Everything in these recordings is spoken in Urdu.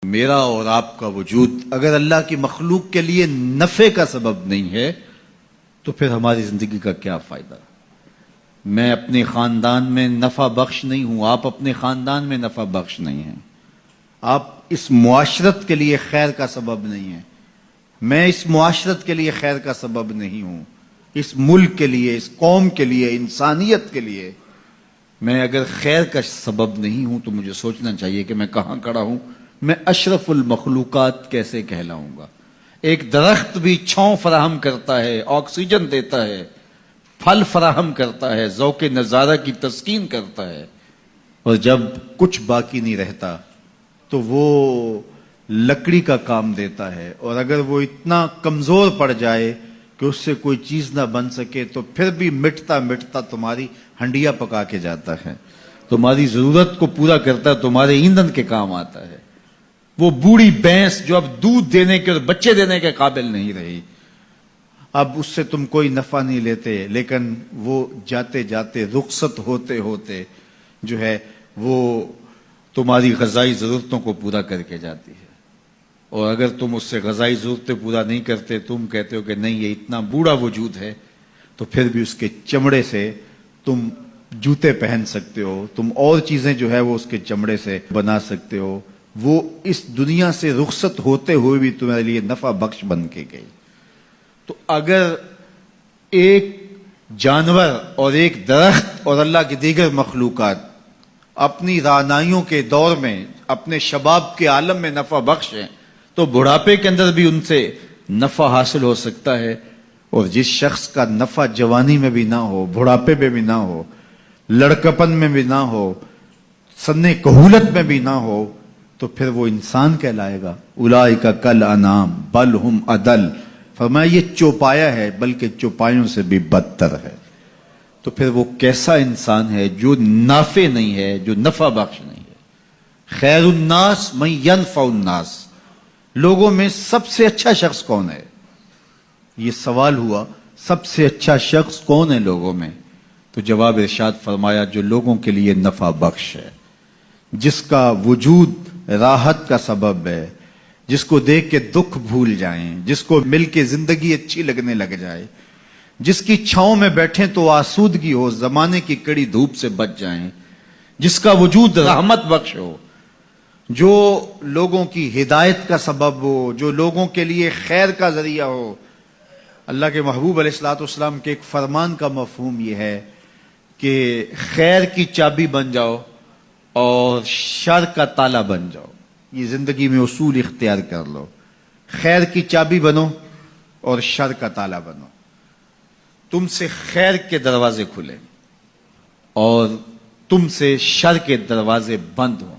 میرا اور آپ کا وجود اگر اللہ کی مخلوق کے لیے نفع کا سبب نہیں ہے تو پھر ہماری زندگی کا کیا فائدہ؟ میں اپنے خاندان میں نفع بخش نہیں ہوں، آپ اپنے خاندان میں نفع بخش نہیں ہیں، آپ اس معاشرت کے لیے خیر کا سبب نہیں ہیں، میں اس معاشرت کے لیے خیر کا سبب نہیں ہوں، اس ملک کے لیے، اس قوم کے لیے، انسانیت کے لیے میں اگر خیر کا سبب نہیں ہوں تو مجھے سوچنا چاہیے کہ میں کہاں کھڑا ہوں، میں اشرف المخلوقات کیسے کہلاؤں گا؟ ایک درخت بھی چھاؤں فراہم کرتا ہے، آکسیجن دیتا ہے، پھل فراہم کرتا ہے، ذوق نظارہ کی تسکین کرتا ہے، اور جب کچھ باقی نہیں رہتا تو وہ لکڑی کا کام دیتا ہے، اور اگر وہ اتنا کمزور پڑ جائے کہ اس سے کوئی چیز نہ بن سکے تو پھر بھی مٹتا مٹتا تمہاری ہنڈیا پکا کے جاتا ہے، تمہاری ضرورت کو پورا کرتا ہے، تمہارے ایندھن کے کام آتا ہے۔ وہ بوڑھی بھینس جو اب دودھ دینے کے اور بچے دینے کے قابل نہیں رہی، اب اس سے تم کوئی نفع نہیں لیتے، لیکن وہ جاتے جاتے رخصت ہوتے ہوتے جو ہے وہ تمہاری غذائی ضرورتوں کو پورا کر کے جاتی ہے، اور اگر تم اس سے غذائی ضرورتیں پورا نہیں کرتے، تم کہتے ہو کہ نہیں یہ اتنا بوڑھا وجود ہے، تو پھر بھی اس کے چمڑے سے تم جوتے پہن سکتے ہو، تم اور چیزیں جو ہے وہ اس کے چمڑے سے بنا سکتے ہو، وہ اس دنیا سے رخصت ہوتے ہوئے بھی تمہارے لیے نفع بخش بن کے گئی۔ تو اگر ایک جانور اور ایک درخت اور اللہ کی دیگر مخلوقات اپنی رعنائیوں کے دور میں اپنے شباب کے عالم میں نفع بخش ہیں تو بڑھاپے کے اندر بھی ان سے نفع حاصل ہو سکتا ہے، اور جس شخص کا نفع جوانی میں بھی نہ ہو، بڑھاپے میں بھی نہ ہو، لڑکپن میں بھی نہ ہو، سن کہولت میں بھی نہ ہو، تو پھر وہ انسان کہلائے گا۔ اولئک کالانعام بل ہم اضل، فرمایا یہ چوپایا ہے بلکہ چوپایوں سے بھی بدتر ہے۔ تو پھر وہ کیسا انسان ہے جو نافع نہیں ہے، جو نفع بخش نہیں ہے؟ خیر الناس من ینفع الناس، لوگوں میں سب سے اچھا شخص کون ہے؟ یہ سوال ہوا، سب سے اچھا شخص کون ہے لوگوں میں؟ تو جواب ارشاد فرمایا جو لوگوں کے لیے نفع بخش ہے، جس کا وجود راحت کا سبب ہے، جس کو دیکھ کے دکھ بھول جائیں، جس کو مل کے زندگی اچھی لگنے لگ جائے، جس کی چھاؤں میں بیٹھیں تو آسودگی ہو، زمانے کی کڑی دھوپ سے بچ جائیں، جس کا وجود رحمت بخش ہو، جو لوگوں کی ہدایت کا سبب ہو، جو لوگوں کے لیے خیر کا ذریعہ ہو۔ اللہ کے محبوب علیہ الصلوۃ والسلام کے ایک فرمان کا مفہوم یہ ہے کہ خیر کی چابی بن جاؤ اور شر کا تالا بن جاؤ۔ یہ زندگی میں اصول اختیار کر لو، خیر کی چابی بنو اور شر کا تالا بنو۔ تم سے خیر کے دروازے کھلیں اور تم سے شر کے دروازے بند ہوں۔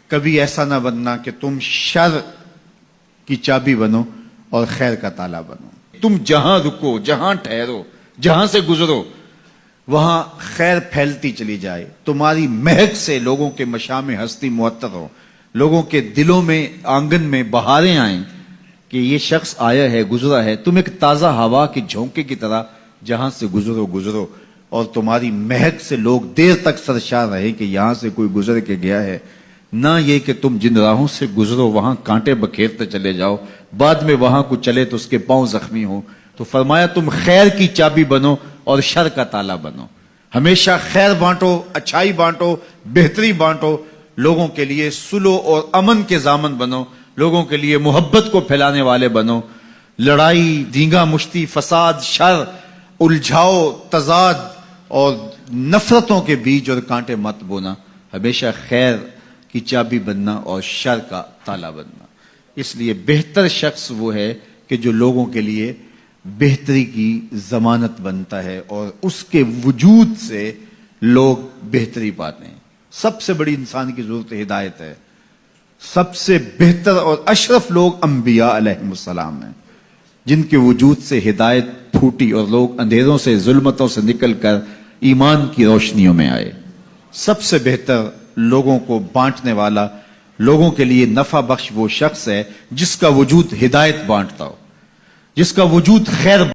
کبھی ایسا نہ بننا کہ تم شر کی چابی بنو اور خیر کا تالا بنو۔ تم جہاں رکو، جہاں ٹھہرو، جہاں سے گزرو، وہاں خیر پھیلتی چلی جائے، تمہاری مہک سے لوگوں کے مشام ہستی معطر ہو، لوگوں کے دلوں میں، آنگن میں بہاریں آئیں کہ یہ شخص آیا ہے، گزرا ہے۔ تم ایک تازہ ہوا کے جھونکے کی طرح جہاں سے گزرو، اور تمہاری مہک سے لوگ دیر تک سرشار رہے کہ یہاں سے کوئی گزر کے گیا ہے، نہ یہ کہ تم جن راہوں سے گزرو وہاں کانٹے بکھیرتے چلے جاؤ، بعد میں وہاں کو چلے تو اس کے پاؤں زخمی ہوں۔ تو فرمایا تم خیر کی چابی بنو اور شر کا تالا بنو، ہمیشہ خیر بانٹو، اچھائی بانٹو، بہتری بانٹو، لوگوں کے لیے صلح اور امن کے ضامن بنو، لوگوں کے لیے محبت کو پھیلانے والے بنو، لڑائی، دینگا مشتی، فساد، شر، الجھاؤ، تضاد اور نفرتوں کے بیج اور کانٹے مت بونا، ہمیشہ خیر کی چابی بننا اور شر کا تالا بننا۔ اس لیے بہتر شخص وہ ہے کہ جو لوگوں کے لیے بہتری کی ضمانت بنتا ہے اور اس کے وجود سے لوگ بہتری پاتے ہیں۔ سب سے بڑی انسان کی ضرورت ہدایت ہے۔ سب سے بہتر اور اشرف لوگ انبیاء علیہم السلام ہیں، جن کے وجود سے ہدایت پھوٹی اور لوگ اندھیروں سے، ظلمتوں سے نکل کر ایمان کی روشنیوں میں آئے۔ سب سے بہتر لوگوں کو بانٹنے والا، لوگوں کے لیے نفع بخش وہ شخص ہے جس کا وجود ہدایت بانٹتا ہو، جس کا وجود خیر